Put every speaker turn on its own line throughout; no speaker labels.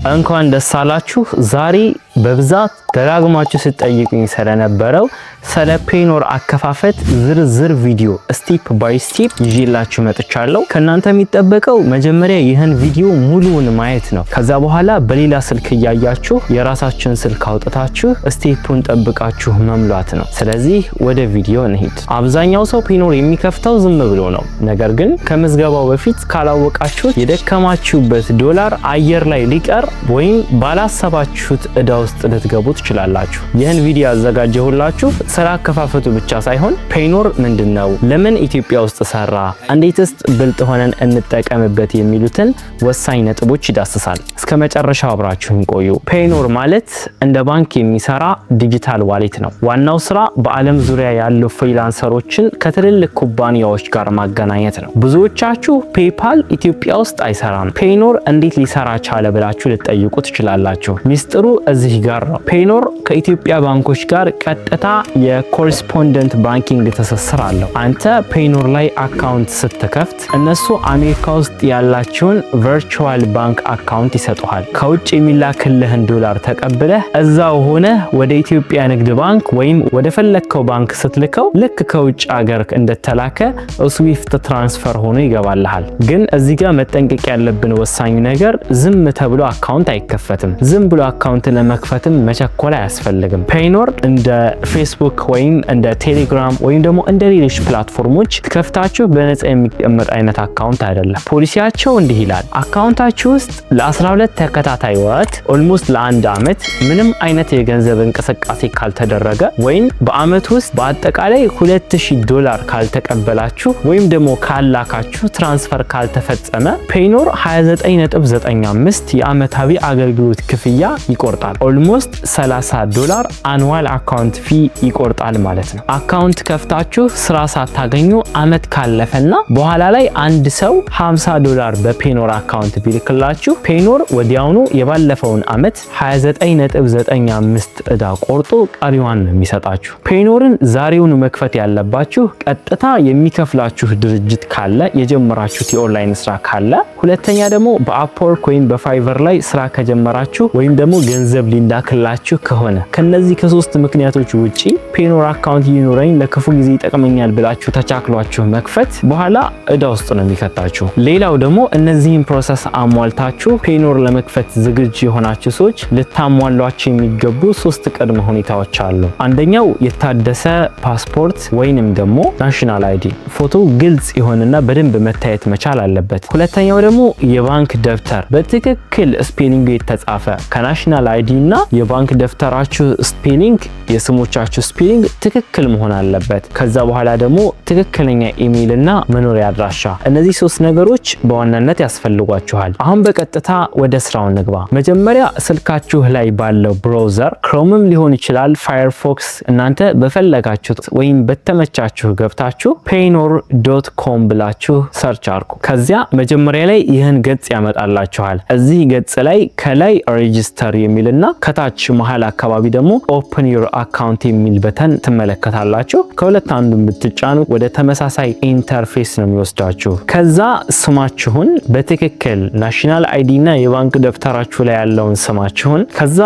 እንኳን ደስ አላችሁ። ዛሬ በብዛት ደጋግማችሁ ስትጠይቁኝ ስለነበረው ስለ ፔይኖር አከፋፈት ዝርዝር ቪዲዮ ስቴፕ ባይ ስቴፕ ይዤላችሁ መጥቻለሁ። ከናንተ የሚጠበቀው መጀመሪያ ይህን ቪዲዮ ሙሉውን ማየት ነው። ከዛ በኋላ በሌላ ስልክ እያያችሁ የራሳችሁን ስልክ አውጥታችሁ ስቴፑን ጠብቃችሁ መምሏት ነው። ስለዚህ ወደ ቪዲዮ እንሂድ። አብዛኛው ሰው ፔይኖር የሚከፍተው ዝም ብሎ ነው። ነገር ግን ከምዝገባው በፊት ካላወቃችሁት የደከማችሁበት ዶላር አየር ላይ ሊቀር ወይም ባላሰባችሁት እዳ ውስጥ ልትገቡ ትችላላችሁ። ይህን ቪዲዮ ያዘጋጀሁላችሁ ስራ አከፋፈቱ ብቻ ሳይሆን ፔይኖር ምንድነው፣ ለምን ኢትዮጵያ ውስጥ ሰራ፣ እንዴትስ ብልጥ ሆነን እንጠቀምበት የሚሉትን ወሳኝ ነጥቦች ይዳስሳል። እስከ መጨረሻው አብራችሁን ቆዩ። ፔይኖር ማለት እንደ ባንክ የሚሰራ ዲጂታል ዋሌት ነው። ዋናው ስራ በዓለም ዙሪያ ያሉ ፍሪላንሰሮችን ከትልልቅ ኩባንያዎች ጋር ማገናኘት ነው። ብዙዎቻችሁ ፔፓል ኢትዮጵያ ውስጥ አይሰራም፣ ፔይኖር እንዴት ሊሰራ ቻለ ብላችሁ ልትጠይቁ ትችላላችሁ። ሚስጥሩ እዚህ ጋር ነው። ፔይኖር ከኢትዮጵያ ባንኮች ጋር ቀጥታ የኮሬስፖንደንት ባንኪንግ ትስስር አለው። አንተ ፔይኖር ላይ አካውንት ስትከፍት እነሱ አሜሪካ ውስጥ ያላቸውን ቨርቹዋል ባንክ አካውንት ይሰጡሃል። ከውጭ የሚላክልህን ዶላር ተቀብለህ እዛው ሆነ ወደ ኢትዮጵያ ንግድ ባንክ ወይም ወደ ፈለከው ባንክ ስትልከው ልክ ከውጭ ሀገር እንደተላከ ስዊፍት ትራንስፈር ሆኖ ይገባልሃል። ግን እዚህ ጋር መጠንቀቅ ያለብን ወሳኙ ነገር ዝም ተብሎ አካውንት አይከፈትም። ዝም ብሎ አካውንት ለመክፈትም መቸኮል አያስፈልግም። ፔይኖር እንደ ፌስቡክ ወይም እንደ ቴሌግራም ወይም ደግሞ እንደ ሌሎች ፕላትፎርሞች ከፍታችሁ በነፃ የሚቀመጥ አይነት አካውንት አይደለም። ፖሊሲያቸው እንዲህ ይላል። አካውንታችሁ ውስጥ ለ12 ተከታታይ ወራት ኦልሞስት ለ1 አመት ምንም አይነት የገንዘብ እንቅስቃሴ ካልተደረገ ወይም በአመት ውስጥ በአጠቃላይ $2000 ካልተቀበላችሁ ወይም ደግሞ ካላካችሁ ትራንስፈር ካልተፈጸመ ፔይኖር $29.95 የአመታዊ አገልግሎት ክፍያ ይቆርጣል። ኦልሞስት $30 አኑዋል አካውንት ፊ ይቆርጣል ማለት ነው። አካውንት ከፍታችሁ ስራ ሳታገኙ አመት ካለፈና በኋላ ላይ አንድ ሰው $50 በፔይኖር አካውንት ቢልክላችሁ ፔይኖር ወዲያውኑ የባለፈውን አመት 29.95 እዳ ቆርጦ ቀሪዋን ነው የሚሰጣችሁ። ፔይኖርን ዛሬውኑ መክፈት ያለባችሁ ቀጥታ የሚከፍላችሁ ድርጅት ካለ፣ የጀመራችሁት የኦንላይን ስራ ካለ፣ ሁለተኛ ደግሞ በአፕወርክ ወይም በፋይቨር ላይ ስራ ከጀመራችሁ ወይም ደግሞ ገንዘብ ሊላክላችሁ ከሆነ ከነዚህ ከሶስት ምክንያቶች ውጪ ፔይኖር አካውንት ይኖረኝ ለክፉ ጊዜ ይጠቅመኛል ብላችሁ ተቻክሏችሁ መክፈት በኋላ እዳ ውስጥ ነው የሚከታችሁ። ሌላው ደግሞ እነዚህን ፕሮሰስ አሟልታችሁ ፔይኖር ለመክፈት ዝግጁ የሆናችሁ ሰዎች ልታሟሏቸው የሚገቡ 3 ቅድመ ሁኔታዎች አሉ። አንደኛው የታደሰ ፓስፖርት ወይንም ደግሞ ናሽናል አይዲ ፎቶ ግልጽ የሆነና በደንብ መታየት መቻል አለበት። ሁለተኛው ደግሞ የባንክ ደብተር በትክክል ስፔሊንግ የተጻፈ ከናሽናል አይዲ እና የባንክ ደብተራችሁ ስፔሊንግ የስሞቻችሁ ስፔሊንግ ትክክል መሆን አለበት። ከዛ በኋላ ደግሞ ትክክለኛ ኢሜይል እና መኖሪያ አድራሻ። እነዚህ 3 ነገሮች በዋናነት ያስፈልጓችኋል። አሁን በቀጥታ ወደ ስራው እንግባ። መጀመሪያ ስልካችሁ ላይ ባለው ብራውዘር ክሮምም ሊሆን ይችላል፣ ፋየርፎክስ፣ እናንተ በፈለጋችሁት ወይም በተመቻችሁ ገብታችሁ paynor.com ብላችሁ ሰርች አድርጉ። ከዚያ መጀመሪያ ላይ ይህን ገጽ ያመጣላችኋል። እዚህ ገጽ ላይ ከላይ ሬጂስተር የሚልና ከታች መሃል አካባቢ ደግሞ ኦፕን ዩር አካውንት የሚል በተን ትመለከታላችሁ። ከሁለት አንዱን ብትጫኑ ወደ ተመሳሳይ ኢንተርፌስ ነው የሚወስዳችሁ። ከዛ ስማችሁን በትክክል ናሽናል አይዲ እና የባንክ ደብተራችሁ ላይ ያለውን ስማችሁን፣ ከዛ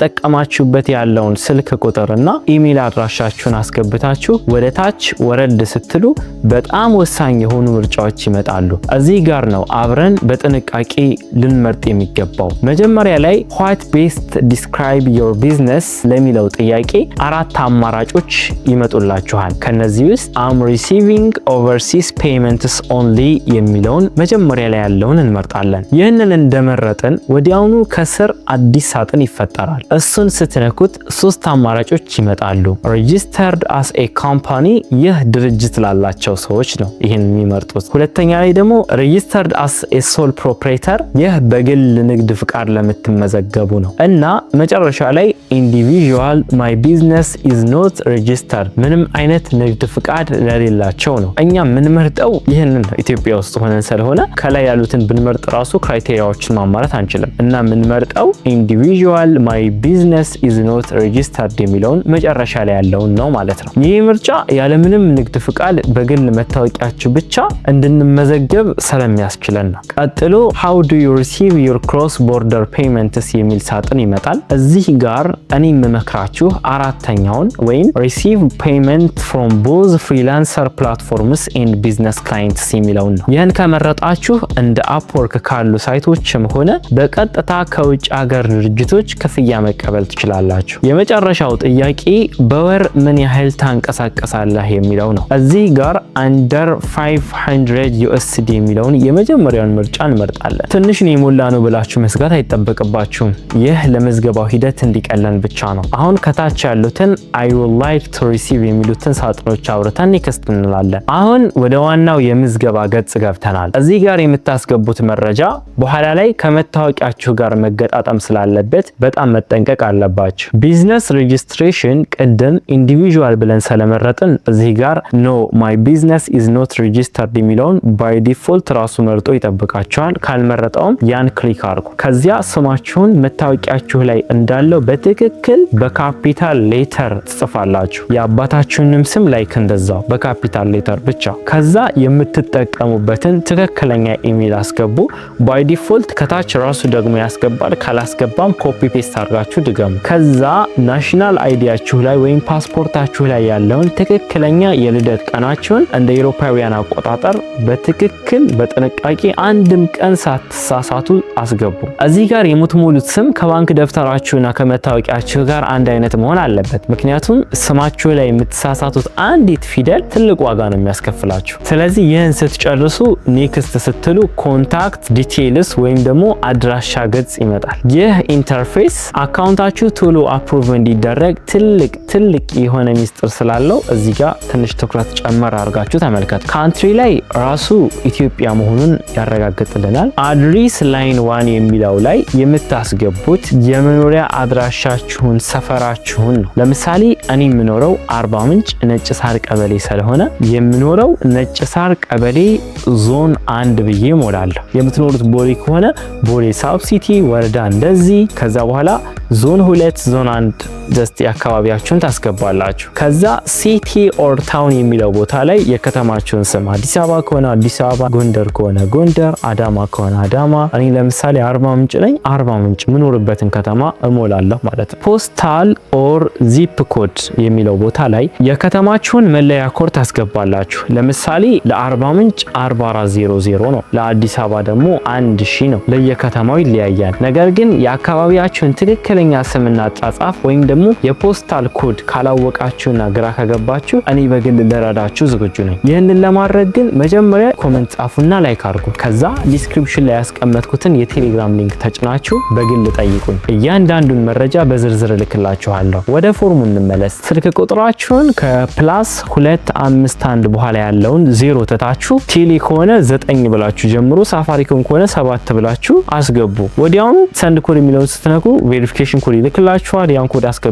እየተጠቀማችሁበት ያለውን ስልክ ቁጥርና ኢሜል አድራሻችሁን አስገብታችሁ ወደ ታች ወረድ ስትሉ በጣም ወሳኝ የሆኑ ምርጫዎች ይመጣሉ። እዚህ ጋር ነው አብረን በጥንቃቄ ልንመርጥ የሚገባው። መጀመሪያ ላይ what best describe your business ለሚለው ጥያቄ 4 አማራጮች ይመጡላችኋል። ከነዚህ ውስጥ I'm receiving overseas payments only የሚለውን መጀመሪያ ላይ ያለውን እንመርጣለን። ይህንን እንደመረጥን ወዲያውኑ ከስር አዲስ ሳጥን ይፈጠራል። እሱን ስትነኩት 3 አማራጮች ይመጣሉ። registered as a company ይህ ድርጅት ላላቸው ሰዎች ነው ይህን የሚመርጡት። ሁለተኛ ላይ ደግሞ registered as a sole proprietor ይህ በግል ንግድ ፍቃድ ለምትመዘገቡ ነው። እና መጨረሻ ላይ individual my business is not registered ምንም አይነት ንግድ ፍቃድ ለሌላቸው ነው። እኛ የምንመርጠው ይህንን ኢትዮጵያ ውስጥ ሆነን ስለሆነ ከላይ ያሉትን ብንመርጥ ራሱ ክራይቴሪያዎችን ማሟላት አንችልም እና የምንመርጠው individual my business is not registered የሚለውን መጨረሻ ላይ ያለውን ነው ማለት ነው። ይህ ምርጫ ያለምንም ንግድ ፍቃድ በግል መታወቂያችሁ ብቻ እንድንመዘገብ ስለሚያስችለን ነው። ቀጥሎ how do you receive your cross border payments የሚል ሳጥን ይመጣል። እዚህ ጋር እኔ የምመክራችሁ አራተኛውን ወይም receive payment from both freelancer platforms and business clients የሚለውን ነው። ይህን ከመረጣችሁ እንደ Upwork ካሉ ሳይቶችም ሆነ በቀጥታ ከውጭ ሀገር ድርጅቶች ክፍያ መቀበል ትችላላችሁ። የመጨረሻው ጥያቄ በወር ምን ያህል ታንቀሳቀሳለህ የሚለው ነው። እዚህ ጋር under 500 USD የሚለውን የመጀመሪያውን ምርጫ እንመርጣለን። ትንሽ ነው የሞላ ነው ብላችሁ መስጋት አይጠበቅባችሁም። ይህ ለመዝገባው ሂደት እንዲቀለን ብቻ ነው። አሁን ከታች ያሉትን I would like to receive የሚሉትን ሳጥኖች አውርተን ኔክስት እንላለን። አሁን ወደ ዋናው የምዝገባ ገጽ ገብተናል። እዚህ ጋር የምታስገቡት መረጃ በኋላ ላይ ከመታወቂያችሁ ጋር መገጣጠም ስላለበት በጣም መጠንቀቅ አለባችሁ። ቢዝነስ ሬጂስትሬሽን ቅድም ኢንዲቪጁዋል ብለን ስለመረጥን እዚህ ጋር no my business is not registered የሚለውን by default ራሱ መርጦ ይጠብቃችኋል። ካልመረጠውም ያን ክሊክ አድርጉ። ከዚያ ስማችሁን መታወቂያችሁ ላይ እንዳለው በትክክል በካፒታል ሌተር ትጽፋላችሁ። የአባታችሁንም ስም ላይክ እንደዛው በካፒታል ሌተር ብቻ። ከዛ የምትጠቀሙበትን ትክክለኛ ኢሜል አስገቡ። ባይ ዲፎልት ከታች ራሱ ደግሞ ያስገባል። ካላስገባም ኮፒ ፔስት አድርጋችሁ ድገሙ። ከዛ ናሽናል አይዲያችሁ ላይ ወይም ፓስፖርታችሁ ላይ ያለውን ትክክለኛ የልደት ቀናችሁን እንደ አውሮፓውያን አቆጣጠር በትክክል በጥንቃቄ አንድም ቀን ሳትሳሳቱ አስገቡ። እዚህ ጋር የምትሞሉት ስም ከባንክ ደብተራችሁና ከመታወቂያችሁ ጋር አንድ አይነት መሆን አለበት። ምክንያቱም ስማችሁ ላይ የምትሳሳቱት አንዲት ፊደል ትልቅ ዋጋ ነው የሚያስከፍላችሁ። ስለዚህ ይህን ስትጨርሱ ኔክስት ስትሉ ኮንታክት ዲቴይልስ ወይም ደግሞ አድራሻ ገጽ ይመጣል። ይህ ኢንተርፌስ አካውንታችሁ ቶሎ አፕሩቭ እንዲደረግ ትልቅ የሆነ ሚስጥር ስላለው እዚህ ጋር ትንሽ ትኩረት ጨመር አድርጋችሁ ተመልከቱ። ካንትሪ ላይ ራሱ ኢትዮጵያ መሆኑን ያረጋግጥልናል። አድሬስ ላይን 1 የሚለው ላይ የምታስገቡት የመኖሪያ አድራሻችሁን ሰፈራችሁን ነው። ለምሳሌ እኔ የምኖረው አርባ ምንጭ ነጭ ሳር ቀበሌ ስለሆነ የምኖረው ነጭ ሳር ቀበሌ ዞን 1 ብዬ ሞላለሁ። የምትኖሩት ቦሌ ከሆነ ቦሌ ሳውት ሲቲ ወረዳ እንደዚህ። ከዛ በኋላ ዞን 2 ዞን 1 ጀስት የአካባቢያችሁን ታስገባላችሁ። ከዛ ሲቲ ኦር ታውን የሚለው ቦታ ላይ የከተማችሁን ስም አዲስ አበባ ከሆነ አዲስ አበባ፣ ጎንደር ከሆነ ጎንደር፣ አዳማ ከሆነ አዳማ። እኔ ለምሳሌ አርባ ምንጭ ነኝ። አርባ ምንጭ ምኖርበትን ከተማ እሞላለሁ ማለት ነው። ፖስታል ኦር ዚፕ ኮድ የሚለው ቦታ ላይ የከተማችሁን መለያ ኮድ ታስገባላችሁ። ለምሳሌ ለአርባ ምንጭ 4400 ነው፣ ለአዲስ አበባ ደግሞ 1000 ነው። ለየከተማው ይለያያል። ነገር ግን የአካባቢያችሁን ትክክለኛ ስምና አጻጻፍ ወይም ደግሞ የፖስታል ኮድ ካላወቃችሁና ግራ ከገባችሁ እኔ በግል ልረዳችሁ ዝግጁ ነኝ። ይህንን ለማድረግ ግን መጀመሪያ ኮሜንት ጻፉና ላይክ አድርጉ። ከዛ ዲስክሪፕሽን ላይ ያስቀመጥኩትን የቴሌግራም ሊንክ ተጭናችሁ በግል ጠይቁኝ። እያንዳንዱን መረጃ በዝርዝር እልክላችኋለሁ። ወደ ፎርሙ እንመለስ። ስልክ ቁጥራችሁን ከፕላስ 251 በኋላ ያለውን 0 ተታችሁ፣ ቴሌ ከሆነ 9 ብላችሁ ጀምሩ፣ ሳፋሪኮም ከሆነ 7 ብላችሁ አስገቡ። ወዲያውኑ ሰንድ ኮድ የሚለውን ስትነኩ ቬሪፊኬሽን ኮድ ይልክላችኋል። ያን ኮድ አስገብታችሁ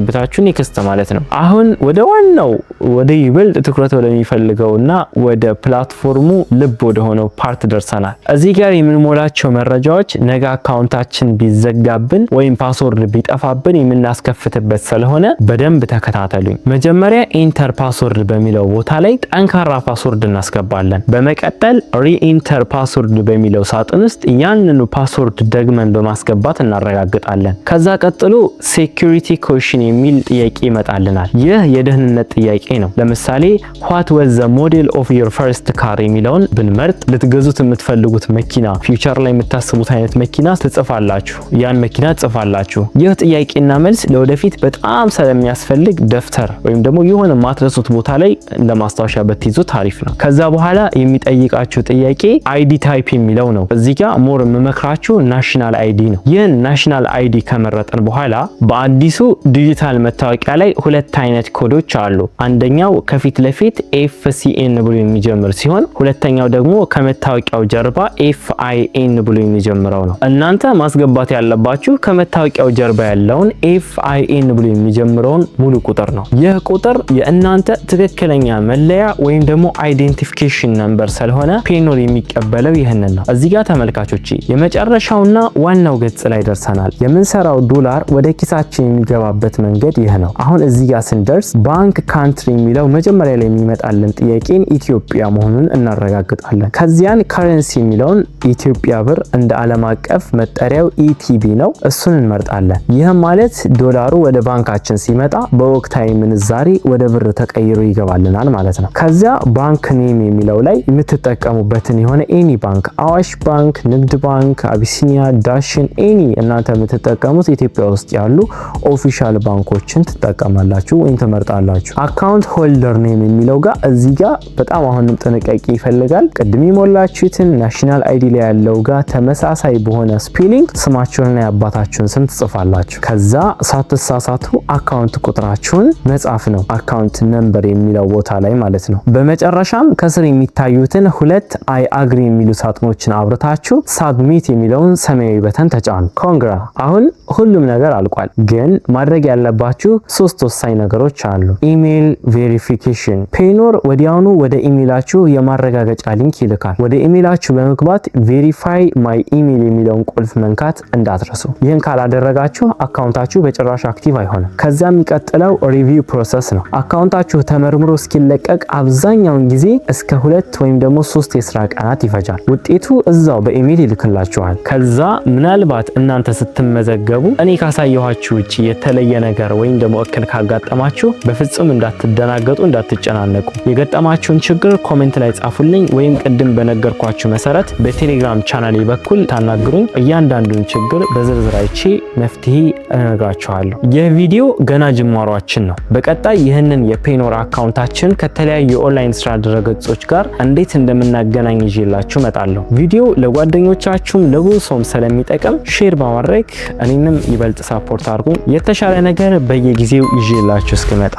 ኔክስት ማለት ነው። አሁን ወደ ዋናው ወደ ይበልጥ ትኩረት ወደሚፈልገውና ወደ ፕላትፎርሙ ልብ ወደ ሆነው ፓርት ደርሰናል። እዚህ ጋር የምንሞላቸው መረጃዎች ነገ አካውንታችን ቢዘጋብን ወይም ፓስወርድ ቢጠፋብን የምናስከፍትበት ስለሆነ በደንብ ተከታተሉኝ። መጀመሪያ ኢንተር ፓስወርድ በሚለው ቦታ ላይ ጠንካራ ፓስወርድ እናስገባለን። በመቀጠል ሪኢንተር ፓስወርድ በሚለው ሳጥን ውስጥ ያንኑ ፓስወርድ ደግመን በማስገባት እናረጋግጣለን። ከዛ ቀጥሎ ሴኩሪቲ ኮሽን የሚል ጥያቄ ይመጣልናል። ይህ የደህንነት ጥያቄ ነው። ለምሳሌ what was the model of your first car የሚለውን ብንመርጥ ልትገዙት የምትፈልጉት መኪና፣ ፊውቸር ላይ የምታስቡት አይነት መኪና ትጽፋላችሁ። ያን መኪና ትጽፋላችሁ። ይህ ጥያቄና መልስ ለወደፊት በጣም ስለሚያስፈልግ ደፍተር ወይም ደግሞ የሆነ ማትረሱት ቦታ ላይ ለማስታወሻ በትይዙ ታሪፍ ነው። ከዛ በኋላ የሚጠይቃችሁ ጥያቄ አይዲ ታይፕ የሚለው ነው። እዚህ ጋር ሞር የምመክራችሁ ናሽናል አይዲ ነው። ይህን ናሽናል አይዲ ከመረጠን በኋላ በአዲሱ ዲጂታል መታወቂያ ላይ ሁለት አይነት ኮዶች አሉ። አንደኛው ከፊት ለፊት FCN ብሎ የሚጀምር ሲሆን ሁለተኛው ደግሞ ከመታወቂያው ጀርባ FIN ብሎ የሚጀምረው ነው። እናንተ ማስገባት ያለባችሁ ከመታወቂያው ጀርባ ያለውን FIN ብሎ የሚጀምረውን ሙሉ ቁጥር ነው። ይህ ቁጥር የእናንተ ትክክለኛ መለያ ወይም ደግሞ አይዴንቲፊኬሽን ነምበር ስለሆነ ፔይኖር የሚቀበለው ይህንን ነው። እዚህ ጋር ተመልካቾች የመጨረሻውና ዋናው ገጽ ላይ ደርሰናል። የምንሰራው ዶላር ወደ ኪሳችን የሚገባበት መንገድ ይህ ነው። አሁን እዚህ ጋር ስንደርስ ባንክ ካንትሪ የሚለው መጀመሪያ ላይ የሚመጣልን ጥያቄን ኢትዮጵያ መሆኑን እናረጋግጣለን። ከዚያን ከረንሲ የሚለውን ኢትዮጵያ ብር እንደ ዓለም አቀፍ መጠሪያው ኢቲቢ ነው፣ እሱን እንመርጣለን። ይህም ማለት ዶላሩ ወደ ባንካችን ሲመጣ በወቅታዊ ምንዛሬ ወደ ብር ተቀይሮ ይገባልናል ማለት ነው። ከዚያ ባንክ ኔም የሚለው ላይ የምትጠቀሙበትን የሆነ ኤኒ ባንክ፣ አዋሽ ባንክ፣ ንግድ ባንክ፣ አቢሲኒያ፣ ዳሽን፣ ኤኒ እናንተ የምትጠቀሙት ኢትዮጵያ ውስጥ ያሉ ኦፊሻል ባንኮችን ትጠቀማላችሁ ወይም ትመርጣላችሁ። አካውንት ሆልደር ኔም የሚለው ጋር እዚህ ጋር በጣም አሁንም ጥንቃቄ ይፈልጋል። ቅድም የሞላችሁትን ናሽናል አይዲ ላይ ያለው ጋር ተመሳሳይ በሆነ ስፔሊንግ ስማችሁንና የአባታችሁን ስም ትጽፋላችሁ። ከዛ ሳትሳሳቱ አካውንት ቁጥራችሁን መጻፍ ነው፣ አካውንት ነምበር የሚለው ቦታ ላይ ማለት ነው። በመጨረሻም ከስር የሚታዩትን ሁለት አይ አግሪ የሚሉ ሳጥኖችን አብርታችሁ ሳብሚት የሚለውን ሰማያዊ በተን ተጫኑ። ኮንግራ። አሁን ሁሉም ነገር አልቋል። ግን ማድረግ ያለባችሁ 3 ወሳኝ ነገሮች አሉ። ኢሜል ቬሪፊኬሽን። ፔይኖር ወዲያውኑ ወደ ኢሜላችሁ የማረጋገጫ ሊንክ ይልካል። ወደ ኢሜላችሁ በመግባት ቬሪፋይ ማይ ኢሜል የሚለውን ቁልፍ መንካት እንዳትረሱ። ይህን ካላደረጋችሁ አካውንታችሁ በጭራሽ አክቲቭ አይሆንም። ከዛ የሚቀጥለው ሪቪው ፕሮሰስ ነው። አካውንታችሁ ተመርምሮ እስኪለቀቅ አብዛኛውን ጊዜ እስከ 2 ወይም ደግሞ 3 የስራ ቀናት ይፈጃል። ውጤቱ እዛው በኢሜል ይልክላችኋል። ከዛ ምናልባት እናንተ ስትመዘገቡ እኔ ካሳየኋችሁ ውጪ የተለየ ነገር ወይም ደግሞ እክል ካጋጠማችሁ በፍጹም እንዳትደናገጡ፣ እንዳትጨናነቁ። የገጠማችሁን ችግር ኮሜንት ላይ ጻፉልኝ፣ ወይም ቅድም በነገርኳችሁ መሰረት በቴሌግራም ቻናሌ በኩል ታናግሩኝ። እያንዳንዱን ችግር በዝርዝር አይቼ መፍትሄ እነግራችኋለሁ። ይህ ቪዲዮ ገና ጅማሯችን ነው። በቀጣይ ይህንን የፔይኖር አካውንታችን ከተለያዩ የኦንላይን ስራ ድረገጾች ጋር እንዴት እንደምናገናኝ ይዤላችሁ እመጣለሁ። ቪዲዮ ለጓደኞቻችሁም ለብዙ ሰውም ስለሚጠቅም ሼር በማድረግ እኔንም ይበልጥ ሳፖርት አድርጉ። የተሻለ ነገር በየጊዜው ይዤላችሁ እስክመጣ